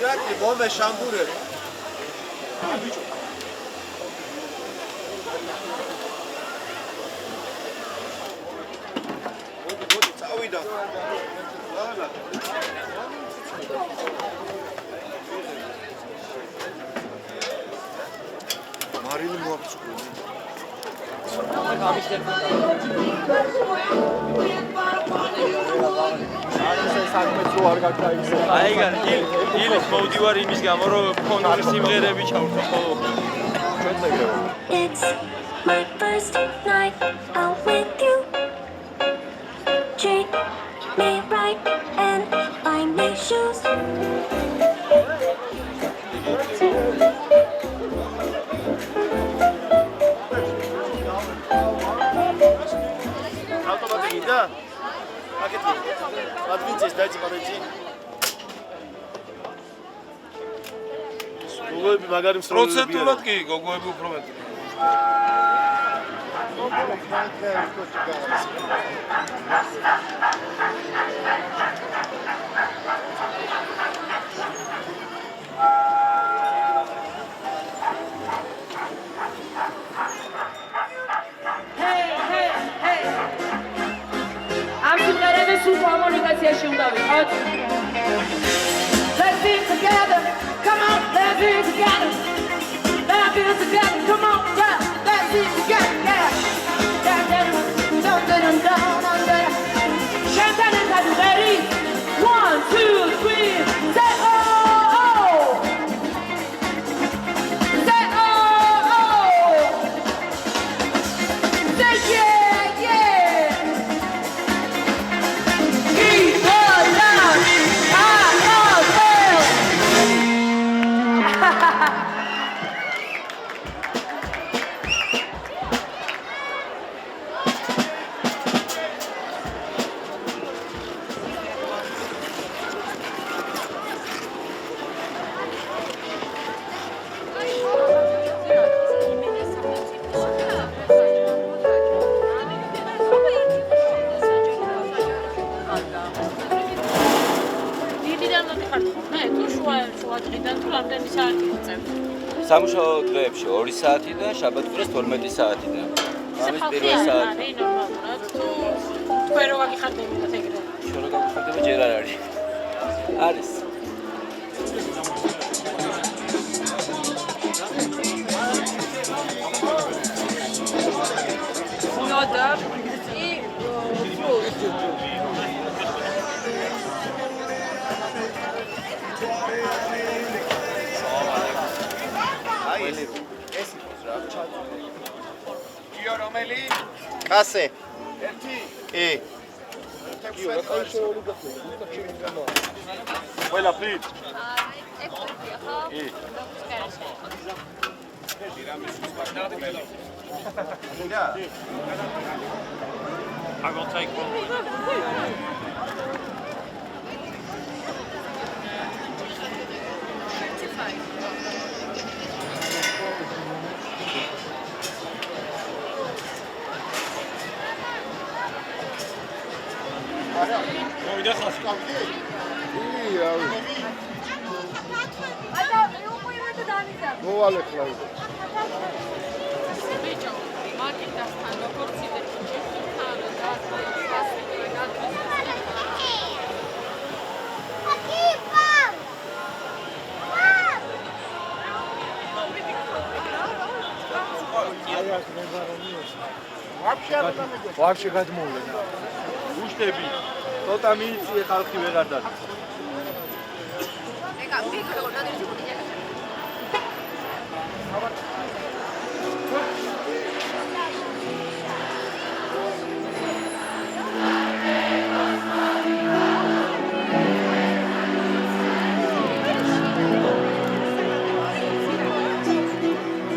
იატი მომე შამბურები. მოდი, წავიდა. ლალა. მარილი მოაწყო. დილის მოვდივარ იმის გამო, რომ ფონური სიმღერები ჩავვრთო ხოლმე. ჩვენც ეგრევე. It's my first night out with you. Treat me right and buy me shoes. და აკეთე. ადმინცეს დაიწყებდი. გოგოები მაგარი მსროლები. პროცენტულად კი, გოგოები უფრო მეტი. კომუნიკაციაში უნდა ვიყოთ. Let's be together. Come on, let's be together. Let's be together. Come on, yeah. Let's be together. Yeah. Chanting are you ready? 1, 2, 3. Say oh oh. Say oh oh. Say yeah yeah. სამუშაო დღეებში 2 საათი და შაბათ-კვირას 12 საათიდან. ამის პირველ საათი. ნორმალურად თუ თქვენ რო გაგიხარდებოდათ ეგრე. შენ რო გაგიხარდება ჯერ არ არის. არის. ნოდა и фрукт. ეს იყოს რა ჩატო. იო რომელი? კასე. 1. კი. ყველა ფრით. I will take one. მოვიდა ხალხი. მოვალე ხლა. ბიჭო, მაგიდასთან როგორც იდეა, თან და ვაფშე გადმოვლენ. უშტები. ცოტა მიიწიე ხალხი ვეღარ დადის. ეგა მიკრო ნადირჯი.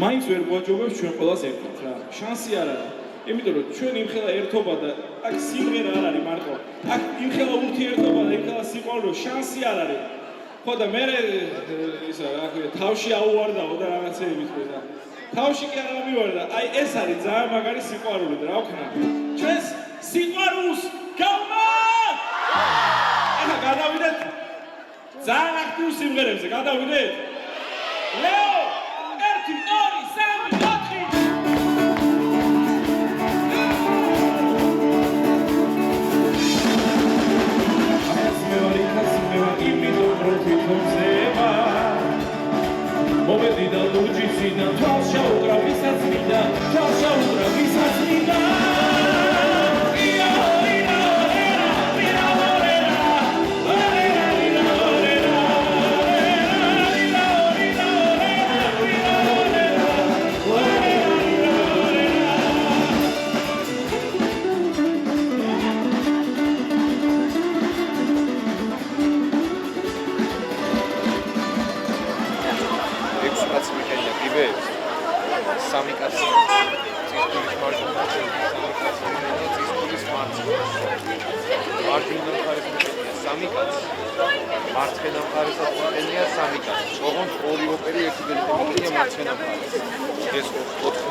მაინც ვერ გვაჯობებს ჩვენ ყველას ერთად რა. შანსი არ არის. იმიტომ რომ ჩვენ იმხელა ერთობა და აქ სიმღერა არ არის მარტო. აქ იმხელა ურთიერთობა და იმხელა სიყვარული შანსი არ არის. ხო და მე ისა რა ქვია თავში აუვარდაო და რაღაცეები თქვა და თავში კი არ ამივარდა. აი ეს არის ძალიან მაგარი სიყვარული და რა ვქნა. ჩვენს სიყვარულს გავმა! ახლა გადავიდეთ ძალიან აქტიურ სიმღერებზე გადავიდეთ. ლეო 1 2 3 4 მომედი და ლურჯიცი და თვალს შაუკრა ვისაც მინდა თვალს შაუკრა ვისაც მინდა სამი კაცი ცისკულის მარჯვენა სამი კაცი ცისკულის მარჯვენა მხარეს მიყენია სამი კაცი მარცხენა მხარესაც მიყენია სამი კაცი ოღონდ ორი ოპერი ერთი ბილეთი მიყენია მარცხენა მხარეს ეს 4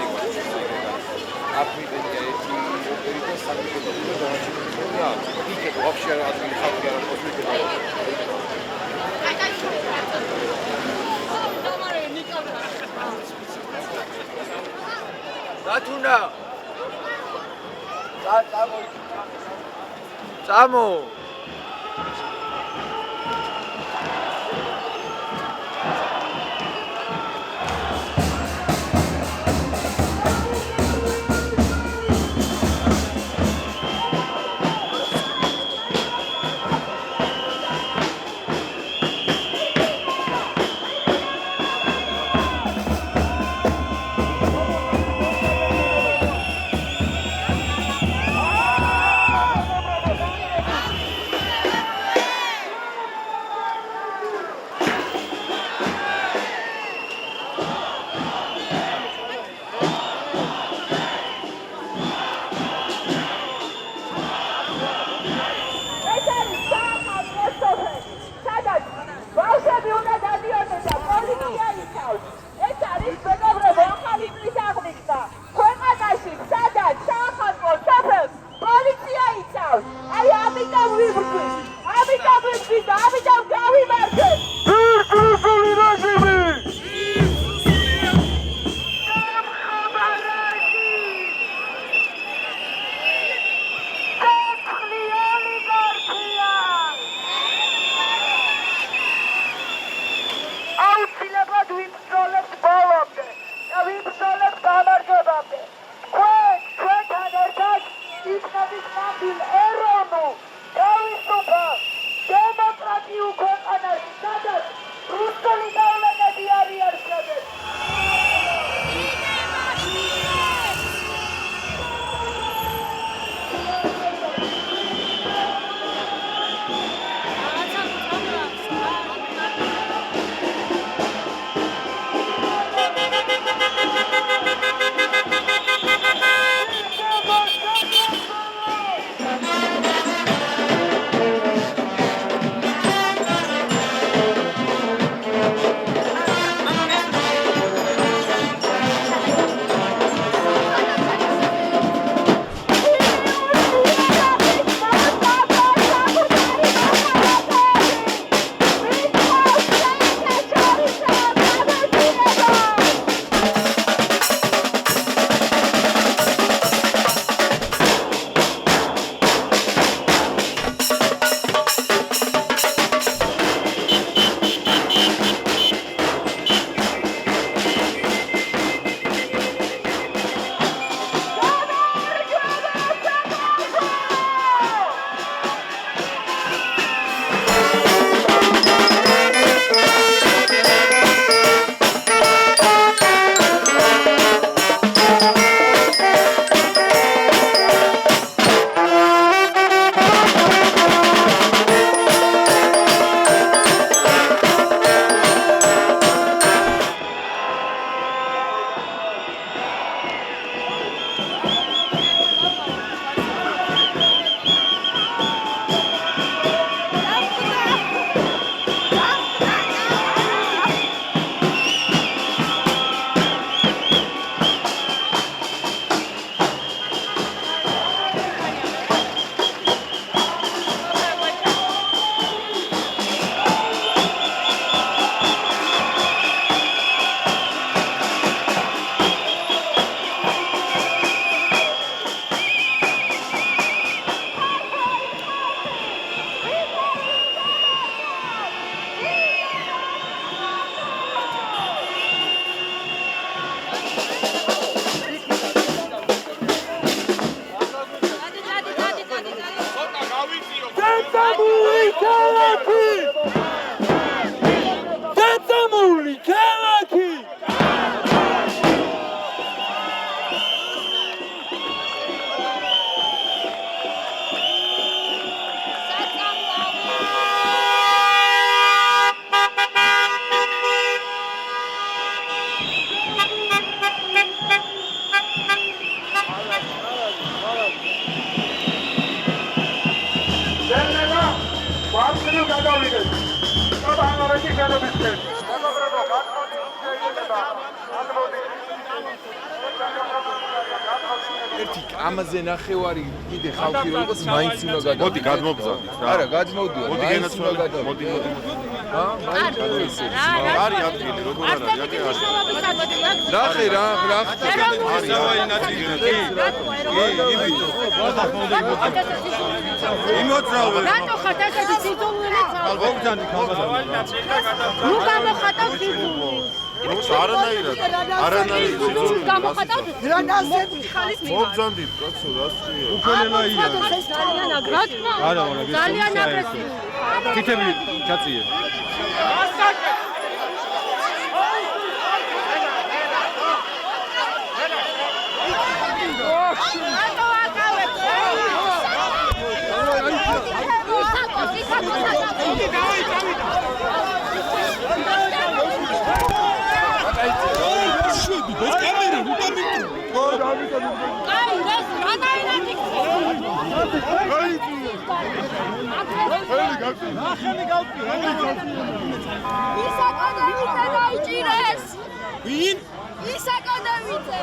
აქ მიყენია ერთი ოპერი და სამი ბილეთი და დანარჩენია იქეთ ვაფშე ადგილი ხალხი არ აქვს მიყენია Datuna. Samo. ერთი ამაზე ნახევარი კიდე ხალხი რო იყოს მაინც უნდა გადავიდეთ. მოდი გადმოგზავნით რა. არა, გადმოვდიოთ. მოდი გენაცვალეთ. მოდი. მაინც გადავიდეთ. არის ადგილი, როგორ არ არის? აკე არის. ნახე რა. არის ავაი ნაწილი. იმოძრავე. რატო ხარ ასეთი სიძულვილი წავ? მოგძანდი ხალხად. ნუ გამოხატავ სიძულვილი. არანაირი სიძულვილი. გამოხატავ რა ნასები ხალის მივა. მოგძანდით, კაცო, რასწია. უფლენელაია. ძალიან აგრესია. არა, არა, ძალიან აგრესია. თითები ჩაწიე. რატო აკავებ? ის აკადემიკა დაიჭირეს. ვინ? ის აკადემიკა.